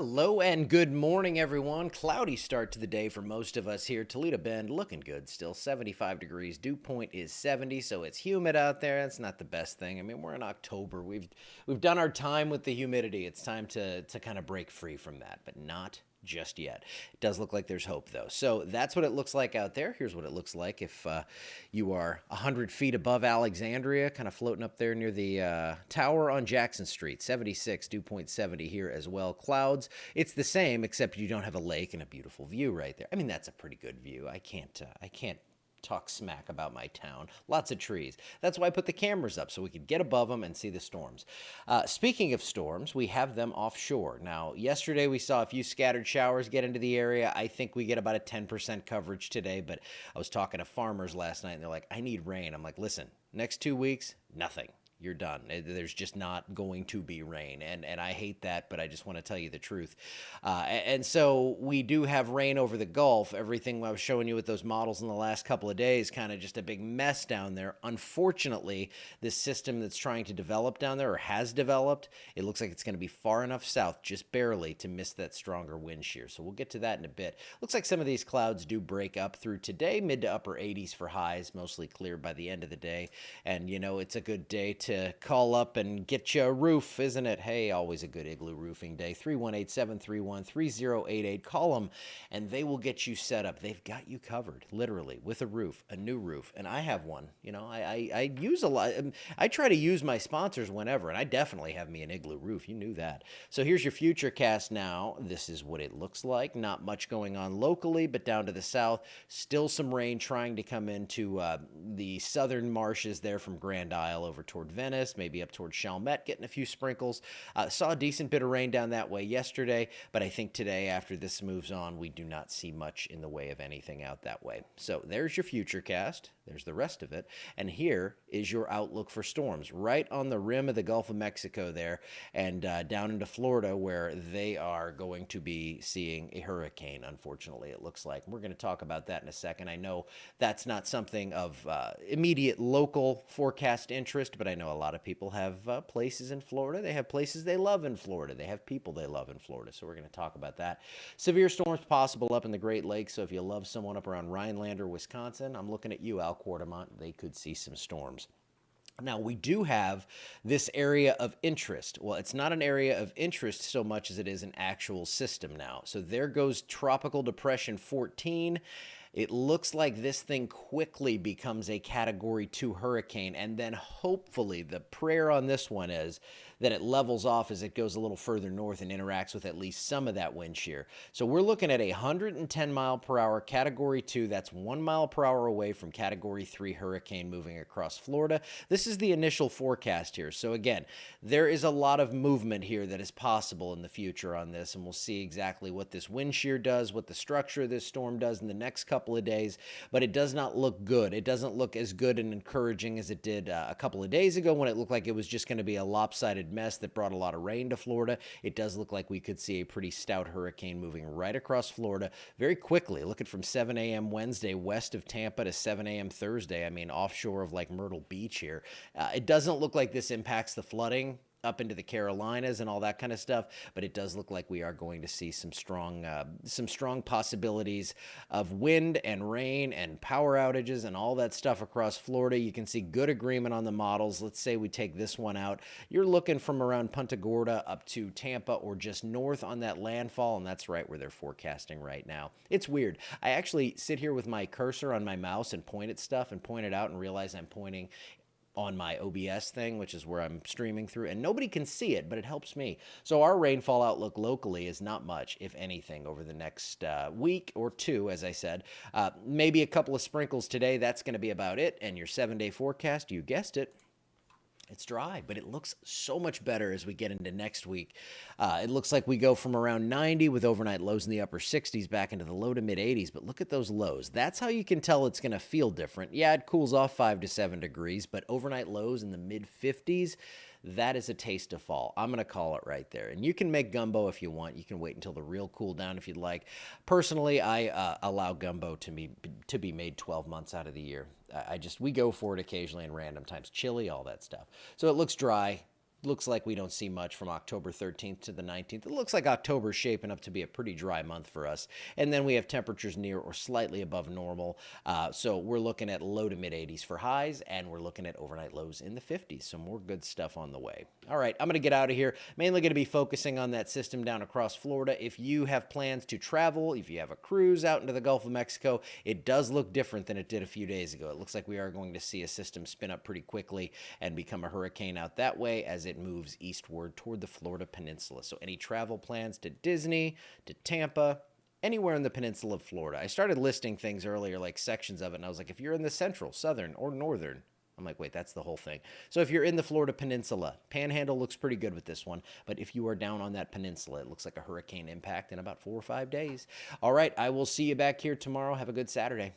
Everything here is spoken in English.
Hello and good morning, everyone. Cloudy start to the day for most of us here. Toledo Bend looking good still, 75 degrees. Dew point is 70, so it's humid out there. That's not the best thing. I mean, we're in October. We've done our time with the humidity. It's time to kind of break free from that, but not just yet. It does look like there's hope, though. So that's what it looks like out there. Here's what it looks like if you are 100 feet above Alexandria, kind of floating up there near the tower on Jackson Street. 76, dew point 70 here as well. Clouds, it's the same, except you don't have a lake and a beautiful view right there. I mean, that's a pretty good view. I can't talk smack about my town. Lots of trees. That's why I put the cameras up, so we could get above them and see the storms. Speaking of storms, we have them offshore. Now, yesterday we saw a few scattered showers get into the area. I think we get about a 10% coverage today, but I was talking to farmers last night, and they're like, I need rain. I'm like, listen, next 2 weeks, nothing. You're done. There's just not going to be rain. And I hate that, but I just want to tell you the truth. And so we do have rain over the Gulf. Everything I was showing you with those models in the last couple of days, kind of just a big mess down there. Unfortunately, this system that's trying to develop down there, or has developed, it looks like it's going to be far enough south, just barely, to miss that stronger wind shear. So we'll get to that in a bit. Looks like some of these clouds do break up through today, mid to upper 80s for highs, mostly clear by the end of the day. And, you know, it's a good day to call up and get you a roof, isn't it? Hey, always a good igloo roofing day. 318-731-3088. Call them and they will get you set up. They've got you covered, literally, with a roof, a new roof. And I have one. You know, I use a lot. I try to use my sponsors whenever, and I definitely have me an igloo roof. You knew that. So here's your future cast now. This is what it looks like. Not much going on locally, but down to the south, still some rain trying to come into the southern marshes there from Grand Isle over toward Venice, maybe up towards Chalmette, getting a few sprinkles. Saw a decent bit of rain down that way yesterday, but I think today, after this moves on, we do not see much in the way of anything out that way. So there's your future cast. There's the rest of it. And here is your outlook for storms, right on the rim of the Gulf of Mexico there, and down into Florida, where they are going to be seeing a hurricane, unfortunately, it looks like. We're going to talk about that in a second. I know that's not something of immediate local forecast interest, but I know a lot of people have places in Florida. They have places they love in Florida. They have people they love in Florida, so we're going to talk about that. Severe storms possible up in the Great Lakes, so if you love someone up around Rhinelander, Wisconsin, I'm looking at you, Al Quartermont. They could see some storms. Now, we do have this area of interest. Well, it's not an area of interest so much as it is an actual system now. So there goes Tropical Depression 14. It looks like this thing quickly becomes a Category 2 hurricane, and then hopefully the prayer on this one is that it levels off as it goes a little further north and interacts with at least some of that wind shear. So we're looking at a 110 mile per hour Category 2. That's 1 mile per hour away from Category 3 hurricane moving across Florida. This is the initial forecast here. So again, there is a lot of movement here that is possible in the future on this, and we'll see exactly what this wind shear does, what the structure of this storm does in the next couple of days, but it does not look good. It doesn't look as good and encouraging as it did a couple of days ago when it looked like it was just going to be a lopsided mess that brought a lot of rain to Florida. It does look like we could see a pretty stout hurricane moving right across Florida very quickly. Look at from 7 a.m. Wednesday west of Tampa to 7 a.m. Thursday. I mean, offshore of like Myrtle Beach here. It doesn't look like this impacts the flooding up into the Carolinas and all that kind of stuff, but it does look like we are going to see some strong possibilities of wind and rain and power outages and all that stuff across Florida. You can see good agreement on the models. Let's say we take this one out. You're looking from around Punta Gorda up to Tampa or just north on that landfall, and that's right where they're forecasting right now. It's weird. I actually sit here with my cursor on my mouse and point at stuff and point it out and realize I'm pointing on my OBS thing, which is where I'm streaming through, and nobody can see it, but it helps me. So our rainfall outlook locally is not much, if anything, over the next week or two, as I said. Maybe a couple of sprinkles today. That's going to be about it. And your 7-day forecast, you guessed it, it's dry, but it looks so much better as we get into next week. It looks like we go from around 90 with overnight lows in the upper 60s back into the low to mid 80s, but look at those lows. That's how you can tell it's going to feel different. Yeah, it cools off 5 to 7 degrees, but overnight lows in the mid 50s, that is a taste of fall. I'm going to call it right there. And you can make gumbo if you want. You can wait until the real cool down if you'd like. Personally, I allow gumbo to be made 12 months out of the year. We go for it occasionally in random times. Chili, all that stuff. So it looks dry. looks like we don't see much from October 13th to the 19th. It looks like October's shaping up to be a pretty dry month for us. And then we have temperatures near or slightly above normal. So we're looking at low to mid 80s for highs, and we're looking at overnight lows in the 50s. So more good stuff on the way. All right, I'm going to get out of here. Mainly going to be focusing on that system down across Florida. If you have plans to travel, if you have a cruise out into the Gulf of Mexico, it does look different than it did a few days ago. It looks like we are going to see a system spin up pretty quickly and become a hurricane out that way as it moves eastward toward the Florida peninsula. So any travel plans to Disney, to Tampa, anywhere in the peninsula of Florida. I started listing things earlier, like sections of it, and I was like, if you're in the central, southern, or northern, I'm like, wait, that's the whole thing. So if you're in the Florida peninsula, Panhandle looks pretty good with this one. But if you are down on that peninsula, it looks like a hurricane impact in about 4 or 5 days. All right, I will see you back here tomorrow. Have a good Saturday.